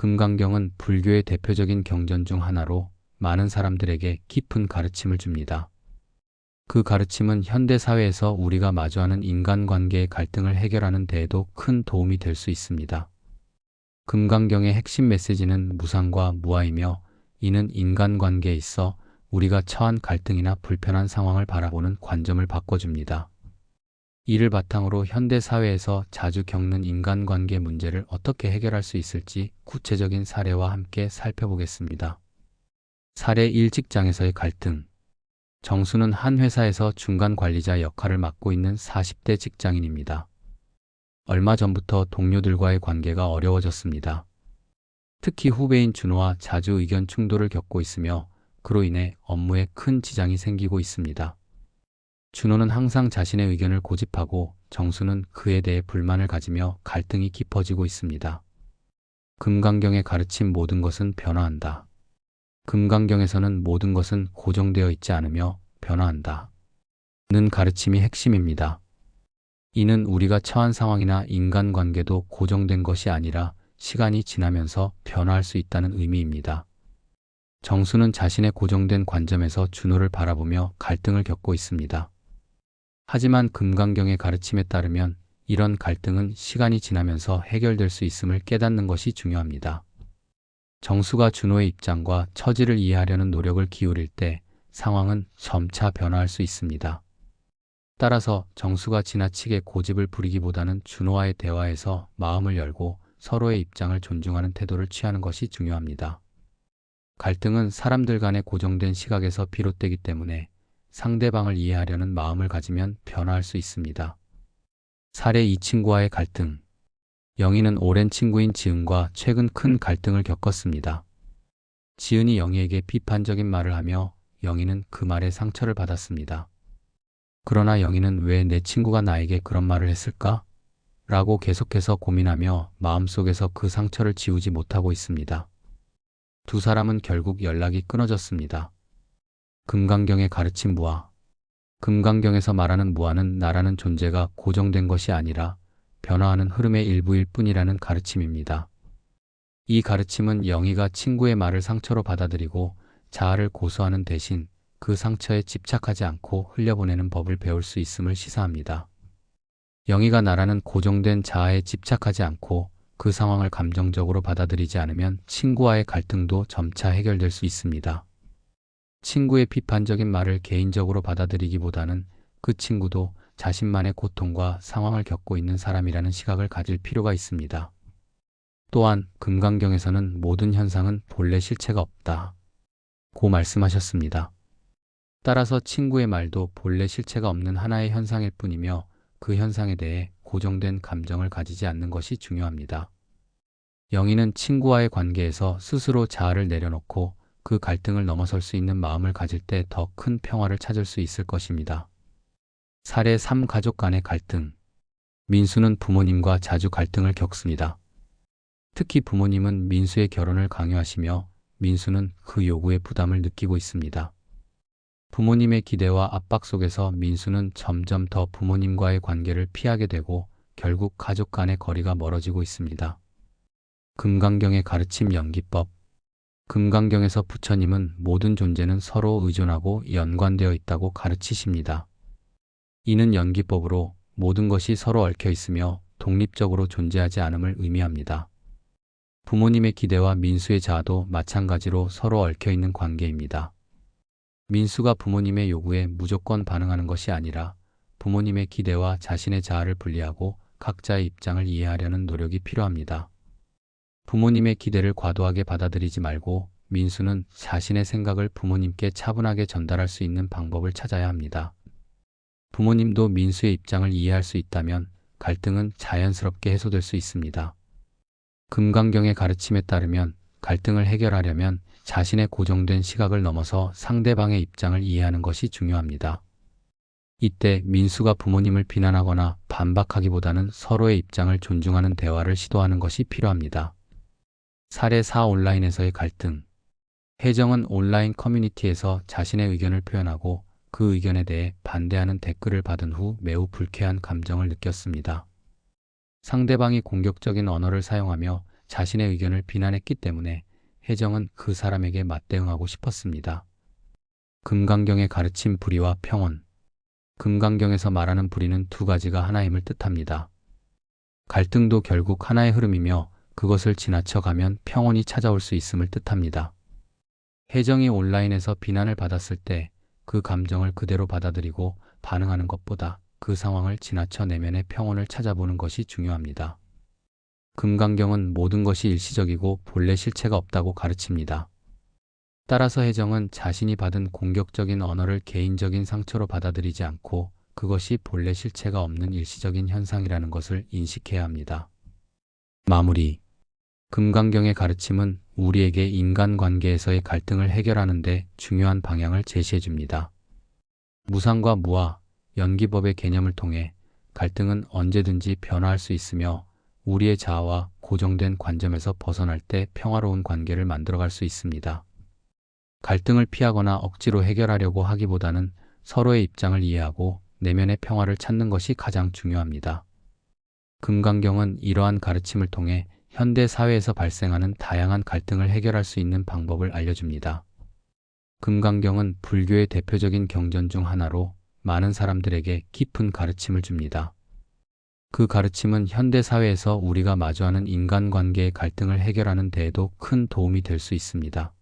금강경은 불교의 대표적인 경전 중 하나로 많은 사람들에게 깊은 가르침을 줍니다. 그 가르침은 현대 사회에서 우리가 마주하는 인간관계의 갈등을 해결하는 데에도 큰 도움이 될 수 있습니다. 금강경의 핵심 메시지는 무상과 무아이며, 이는 인간관계에 있어 우리가 처한 갈등이나 불편한 상황을 바라보는 관점을 바꿔줍니다. 이를 바탕으로 현대 사회에서 자주 겪는 인간관계 문제를 어떻게 해결할 수 있을지 구체적인 사례와 함께 살펴보겠습니다. 사례 1. 직장에서의 갈등. 정수는 한 회사에서 중간 관리자 역할을 맡고 있는 40대 직장인입니다. 얼마 전부터 동료들과의 관계가 어려워졌습니다. 특히 후배인 준호와 자주 의견 충돌을 겪고 있으며, 그로 인해 업무에 큰 지장이 생기고 있습니다. 준호는 항상 자신의 의견을 고집하고, 정수는 그에 대해 불만을 가지며 갈등이 깊어지고 있습니다. 금강경의 가르침 모든 것은 변화한다. 금강경에서는 모든 것은 고정되어 있지 않으며 변화한다 는 가르침이 핵심입니다. 이는 우리가 처한 상황이나 인간관계도 고정된 것이 아니라 시간이 지나면서 변화할 수 있다는 의미입니다. 정수는 자신의 고정된 관점에서 준호를 바라보며 갈등을 겪고 있습니다. 하지만 금강경의 가르침에 따르면 이런 갈등은 시간이 지나면서 해결될 수 있음을 깨닫는 것이 중요합니다. 정수가 준호의 입장과 처지를 이해하려는 노력을 기울일 때 상황은 점차 변화할 수 있습니다. 따라서 정수가 지나치게 고집을 부리기보다는 준호와의 대화에서 마음을 열고 서로의 입장을 존중하는 태도를 취하는 것이 중요합니다. 갈등은 사람들 간의 고정된 시각에서 비롯되기 때문에 상대방을 이해하려는 마음을 가지면 변화할 수 있습니다. 사례 2. 친구와의 갈등. 영희는 오랜 친구인 지은과 최근 큰 갈등을 겪었습니다. 지은이 영희에게 비판적인 말을 하며 영희는 그 말에 상처를 받았습니다. 그러나 영희는 왜 내 친구가 나에게 그런 말을 했을까? 라고 계속해서 고민하며 마음속에서 그 상처를 지우지 못하고 있습니다. 두 사람은 결국 연락이 끊어졌습니다. 금강경의 가르침 무아. 금강경에서 말하는 무아는 나라는 존재가 고정된 것이 아니라 변화하는 흐름의 일부일 뿐이라는 가르침입니다. 이 가르침은 영희가 친구의 말을 상처로 받아들이고 자아를 고수하는 대신 그 상처에 집착하지 않고 흘려보내는 법을 배울 수 있음을 시사합니다. 영희가 나라는 고정된 자아에 집착하지 않고 그 상황을 감정적으로 받아들이지 않으면 친구와의 갈등도 점차 해결될 수 있습니다. 친구의 비판적인 말을 개인적으로 받아들이기보다는 그 친구도 자신만의 고통과 상황을 겪고 있는 사람이라는 시각을 가질 필요가 있습니다. 또한 금강경에서는 모든 현상은 본래 실체가 없다 고 말씀하셨습니다. 따라서 친구의 말도 본래 실체가 없는 하나의 현상일 뿐이며 그 현상에 대해 고정된 감정을 가지지 않는 것이 중요합니다. 영희는 친구와의 관계에서 스스로 자아를 내려놓고 그 갈등을 넘어설 수 있는 마음을 가질 때 더 큰 평화를 찾을 수 있을 것입니다. 사례 3. 가족 간의 갈등. 민수는 부모님과 자주 갈등을 겪습니다. 특히 부모님은 민수의 결혼을 강요하시며 민수는 그 요구에 부담을 느끼고 있습니다. 부모님의 기대와 압박 속에서 민수는 점점 더 부모님과의 관계를 피하게 되고 결국 가족 간의 거리가 멀어지고 있습니다. 금강경의 가르침 연기법. 금강경에서 부처님은 모든 존재는 서로 의존하고 연관되어 있다고 가르치십니다. 이는 연기법으로 모든 것이 서로 얽혀 있으며 독립적으로 존재하지 않음을 의미합니다. 부모님의 기대와 민수의 자아도 마찬가지로 서로 얽혀 있는 관계입니다. 민수가 부모님의 요구에 무조건 반응하는 것이 아니라 부모님의 기대와 자신의 자아를 분리하고 각자의 입장을 이해하려는 노력이 필요합니다. 부모님의 기대를 과도하게 받아들이지 말고 민수는 자신의 생각을 부모님께 차분하게 전달할 수 있는 방법을 찾아야 합니다. 부모님도 민수의 입장을 이해할 수 있다면 갈등은 자연스럽게 해소될 수 있습니다. 금강경의 가르침에 따르면 갈등을 해결하려면 자신의 고정된 시각을 넘어서 상대방의 입장을 이해하는 것이 중요합니다. 이때 민수가 부모님을 비난하거나 반박하기보다는 서로의 입장을 존중하는 대화를 시도하는 것이 필요합니다. 사례 4. 온라인에서의 갈등. 혜정은 온라인 커뮤니티에서 자신의 의견을 표현하고 그 의견에 대해 반대하는 댓글을 받은 후 매우 불쾌한 감정을 느꼈습니다. 상대방이 공격적인 언어를 사용하며 자신의 의견을 비난했기 때문에 혜정은 그 사람에게 맞대응하고 싶었습니다. 금강경의 가르침 불의와 평온. 금강경에서 말하는 불의는 두 가지가 하나임을 뜻합니다. 갈등도 결국 하나의 흐름이며 그것을 지나쳐 가면 평온이 찾아올 수 있음을 뜻합니다. 혜정이 온라인에서 비난을 받았을 때 그 감정을 그대로 받아들이고 반응하는 것보다 그 상황을 지나쳐 내면의 평온을 찾아보는 것이 중요합니다. 금강경은 모든 것이 일시적이고 본래 실체가 없다고 가르칩니다. 따라서 혜정은 자신이 받은 공격적인 언어를 개인적인 상처로 받아들이지 않고 그것이 본래 실체가 없는 일시적인 현상이라는 것을 인식해야 합니다. 마무리. 금강경의 가르침은 우리에게 인간관계에서의 갈등을 해결하는 데 중요한 방향을 제시해 줍니다. 무상과 무아, 연기법의 개념을 통해 갈등은 언제든지 변화할 수 있으며 우리의 자아와 고정된 관점에서 벗어날 때 평화로운 관계를 만들어갈 수 있습니다. 갈등을 피하거나 억지로 해결하려고 하기보다는 서로의 입장을 이해하고 내면의 평화를 찾는 것이 가장 중요합니다. 금강경은 이러한 가르침을 통해 현대 사회에서 발생하는 다양한 갈등을 해결할 수 있는 방법을 알려줍니다. 금강경은 불교의 대표적인 경전 중 하나로 많은 사람들에게 깊은 가르침을 줍니다. 그 가르침은 현대 사회에서 우리가 마주하는 인간관계의 갈등을 해결하는 데에도 큰 도움이 될 수 있습니다.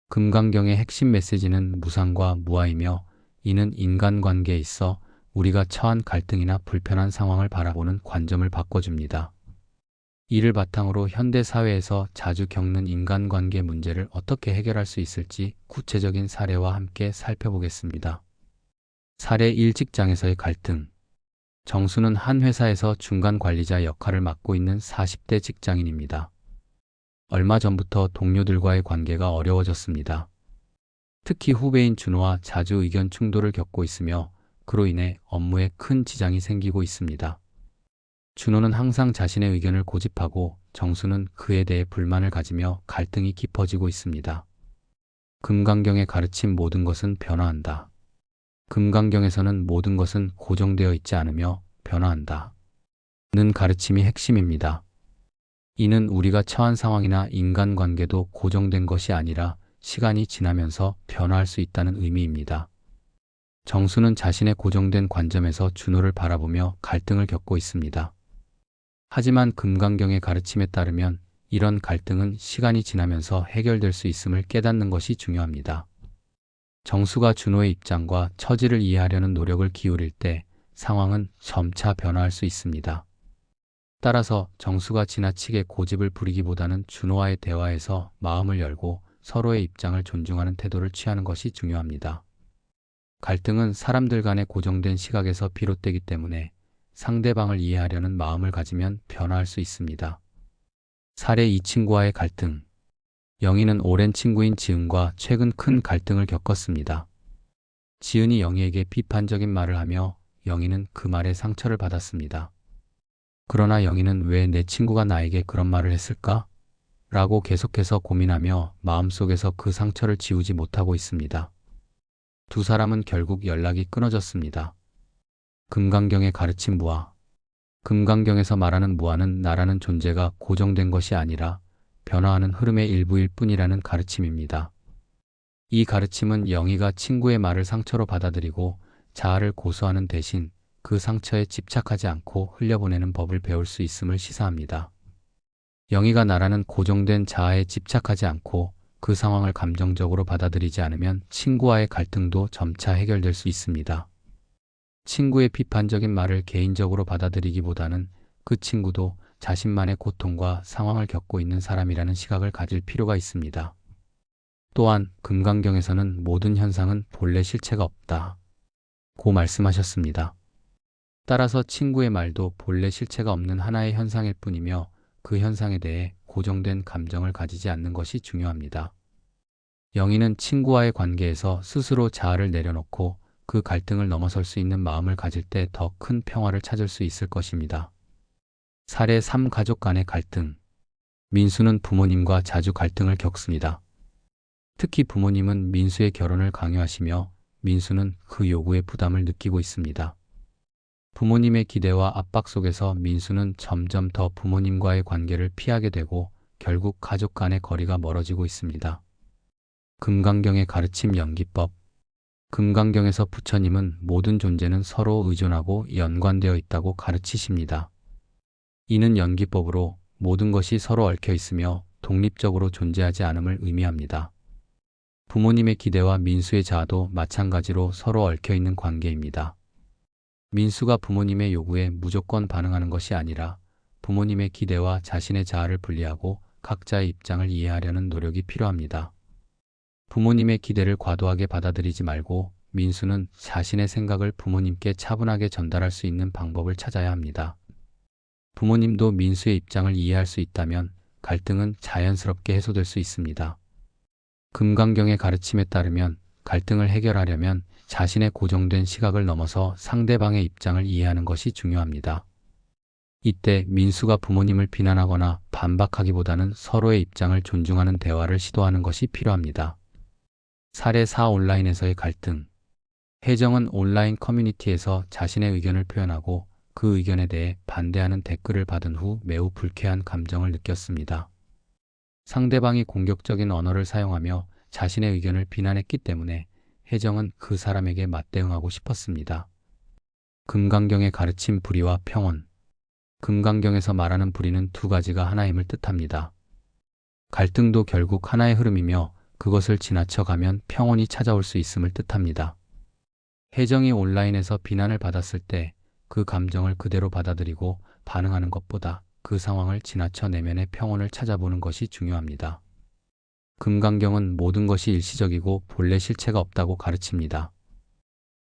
금강경의 핵심 메시지는 무상과 무아이며 이는 인간관계에 있어 우리가 처한 갈등이나 불편한 상황을 바라보는 관점을 바꿔줍니다. 이를 바탕으로 현대 사회에서 자주 겪는 인간관계 문제를 어떻게 해결할 수 있을지 구체적인 사례와 함께 살펴보겠습니다. 사례 1. 직장에서의 갈등. 정수는 한 회사에서 중간 관리자 역할을 맡고 있는 40대 직장인입니다. 얼마 전부터 동료들과의 관계가 어려워졌습니다. 특히 후배인 준호와 자주 의견 충돌을 겪고 있으며 그로 인해 업무에 큰 지장이 생기고 있습니다. 준호는 항상 자신의 의견을 고집하고 정수는 그에 대해 불만을 가지며 갈등이 깊어지고 있습니다. 금강경의 가르침 모든 것은 변화한다. 금강경에서는 모든 것은 고정되어 있지 않으며 변화한다. 는 가르침이 핵심입니다. 이는 우리가 처한 상황이나 인간관계도 고정된 것이 아니라 시간이 지나면서 변화할 수 있다는 의미입니다. 정수는 자신의 고정된 관점에서 준호를 바라보며 갈등을 겪고 있습니다. 하지만 금강경의 가르침에 따르면 이런 갈등은 시간이 지나면서 해결될 수 있음을 깨닫는 것이 중요합니다. 정수가 준호의 입장과 처지를 이해하려는 노력을 기울일 때 상황은 점차 변화할 수 있습니다. 따라서 정수가 지나치게 고집을 부리기보다는 준호와의 대화에서 마음을 열고 서로의 입장을 존중하는 태도를 취하는 것이 중요합니다. 갈등은 사람들 간의 고정된 시각에서 비롯되기 때문에 상대방을 이해하려는 마음을 가지면 변화할 수 있습니다. 사례 2. 친구와의 갈등. 영희는 오랜 친구인 지은과 최근 큰 갈등을 겪었습니다. 지은이 영희에게 비판적인 말을 하며 영희는 그 말에 상처를 받았습니다. 그러나 영희는 왜 내 친구가 나에게 그런 말을 했을까? 라고 계속해서 고민하며 마음속에서 그 상처를 지우지 못하고 있습니다. 두 사람은 결국 연락이 끊어졌습니다. 금강경의 가르침 무아. 금강경에서 말하는 무아는 나라는 존재가 고정된 것이 아니라 변화하는 흐름의 일부일 뿐이라는 가르침입니다. 이 가르침은 영희가 친구의 말을 상처로 받아들이고 자아를 고수하는 대신 그 상처에 집착하지 않고 흘려보내는 법을 배울 수 있음을 시사합니다. 영희가 나라는 고정된 자아에 집착하지 않고 그 상황을 감정적으로 받아들이지 않으면 친구와의 갈등도 점차 해결될 수 있습니다. 친구의 비판적인 말을 개인적으로 받아들이기보다는 그 친구도 자신만의 고통과 상황을 겪고 있는 사람이라는 시각을 가질 필요가 있습니다. 또한 금강경에서는 모든 현상은 본래 실체가 없다 고 말씀하셨습니다. 따라서 친구의 말도 본래 실체가 없는 하나의 현상일 뿐이며 그 현상에 대해 고정된 감정을 가지지 않는 것이 중요합니다. 영희는 친구와의 관계에서 스스로 자아를 내려놓고 그 갈등을 넘어설 수 있는 마음을 가질 때 더 큰 평화를 찾을 수 있을 것입니다. 사례 3. 가족 간의 갈등. 민수는 부모님과 자주 갈등을 겪습니다. 특히 부모님은 민수의 결혼을 강요하시며 민수는 그 요구에 부담을 느끼고 있습니다. 부모님의 기대와 압박 속에서 민수는 점점 더 부모님과의 관계를 피하게 되고 결국 가족 간의 거리가 멀어지고 있습니다. 금강경의 가르침 연기법. 금강경에서 부처님은 모든 존재는 서로 의존하고 연관되어 있다고 가르치십니다. 이는 연기법으로 모든 것이 서로 얽혀 있으며 독립적으로 존재하지 않음을 의미합니다. 부모님의 기대와 민수의 자아도 마찬가지로 서로 얽혀 있는 관계입니다. 민수가 부모님의 요구에 무조건 반응하는 것이 아니라 부모님의 기대와 자신의 자아를 분리하고 각자의 입장을 이해하려는 노력이 필요합니다. 부모님의 기대를 과도하게 받아들이지 말고 민수는 자신의 생각을 부모님께 차분하게 전달할 수 있는 방법을 찾아야 합니다. 부모님도 민수의 입장을 이해할 수 있다면 갈등은 자연스럽게 해소될 수 있습니다. 금강경의 가르침에 따르면 갈등을 해결하려면 자신의 고정된 시각을 넘어서 상대방의 입장을 이해하는 것이 중요합니다. 이때 민수가 부모님을 비난하거나 반박하기보다는 서로의 입장을 존중하는 대화를 시도하는 것이 필요합니다. 사례 4. 온라인에서의 갈등. 혜정은 온라인 커뮤니티에서 자신의 의견을 표현하고 그 의견에 대해 반대하는 댓글을 받은 후 매우 불쾌한 감정을 느꼈습니다. 상대방이 공격적인 언어를 사용하며 자신의 의견을 비난했기 때문에 혜정은 그 사람에게 맞대응하고 싶었습니다. 금강경의 가르침 불의와 평온. 금강경에서 말하는 불의는 두 가지가 하나임을 뜻합니다. 갈등도 결국 하나의 흐름이며 그것을 지나쳐 가면 평온이 찾아올 수 있음을 뜻합니다. 혜정이 온라인에서 비난을 받았을 때 그 감정을 그대로 받아들이고 반응하는 것보다 그 상황을 지나쳐 내면의 평온을 찾아보는 것이 중요합니다. 금강경은 모든 것이 일시적이고 본래 실체가 없다고 가르칩니다.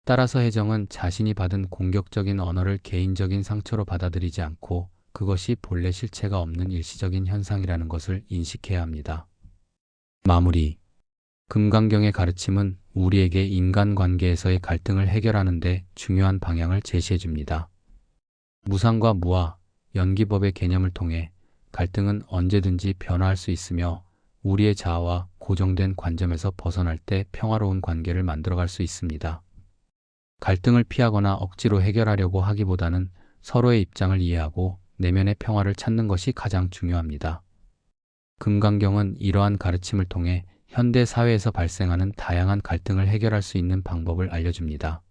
따라서 혜정은 자신이 받은 공격적인 언어를 개인적인 상처로 받아들이지 않고 그것이 본래 실체가 없는 일시적인 현상이라는 것을 인식해야 합니다. 마무리. 금강경의 가르침은 우리에게 인간관계에서의 갈등을 해결하는 데 중요한 방향을 제시해 줍니다. 무상과 무아, 연기법의 개념을 통해 갈등은 언제든지 변화할 수 있으며 우리의 자아와 고정된 관점에서 벗어날 때 평화로운 관계를 만들어갈 수 있습니다. 갈등을 피하거나 억지로 해결하려고 하기보다는 서로의 입장을 이해하고 내면의 평화를 찾는 것이 가장 중요합니다. 금강경은 이러한 가르침을 통해 현대 사회에서 발생하는 다양한 갈등을 해결할 수 있는 방법을 알려줍니다.